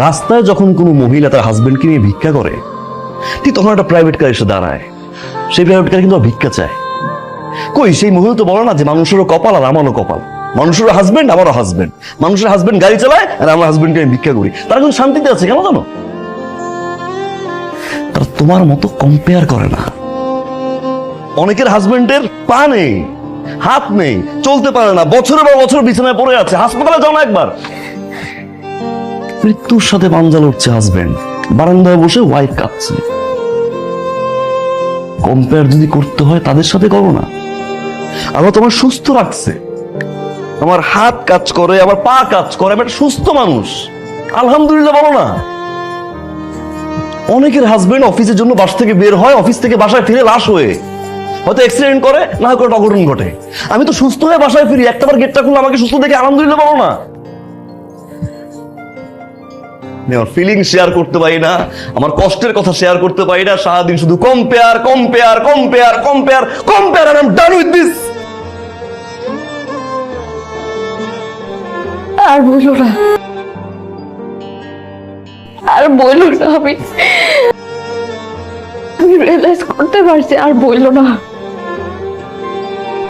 রাস্তায় যখন কোনো মহিলা তার হাজবেন্ডকে নিয়ে ভিক্ষা করে, ঠিক তখন একটা প্রাইভেট কার এসে দাঁড়ায়, সেই প্রাইভেট কার কিন্তু ভিক্ষা চায়। কই সেই মহিলা তো বলে না যে মানুষেরও কপাল আর আমারও কপাল, মানুষেরও হাজবেন্ড আমারও হাজবেন্ড, মানুষের হাজবেন্ড গাড়ি চালায় আর আমার হাজবেন্ডকে আমি ভিক্ষা করি, তারা কিন্তু শান্তিতে আছে। কেন জানো? তারা তোমার মতো কম্পেয়ার করে না। অনেকের হাজবেন্ডের পা নেই, হাত নেই, চলতে পারে না, বছরের পর বছর বিছানায় পড়ে আছে, হাসপাতালে যাও না একবার। মৃত্যুর সাথে পাঞ্জা লড়ছে হাজবেন্ড, বারান্দায় বসে ওয়াইফ কাঁদছে। কম্পেয়ার যদি করতে হয় তাদের সাথে করো না। আমার তোমার সুস্থ রাখছে, আমার হাত কাজ করে, আমার পা কাজ করে, আমি একটা সুস্থ মানুষ, আলহামদুলিল্লাহ বলো না। অনেকের হাজবেন্ড অফিসের জন্য বাসা থেকে বের হয়, অফিস থেকে বাসায় ফিরে লাশ হয়ে, হয়তো অ্যাক্সিডেন্ট করে, না হয় কোনো অঘটন ঘটে। আমি তো সুস্থ হয়ে বাসায় ফিরি, একটাবার গেটটা খুলে আমাকে সুস্থ দেখে আলহামদুলিল্লাহ বলো না। আমার ফিলিং শেয়ার করতে পারি না, আমার কষ্টের কথা শেয়ার করতে পারি না, সারাদিন শুধু compare compare compare compare compare, আর I am done with this. আর বলো না, আর বলো না, আমি রিয়েলাইজ করতে পারছি, আর বললো না।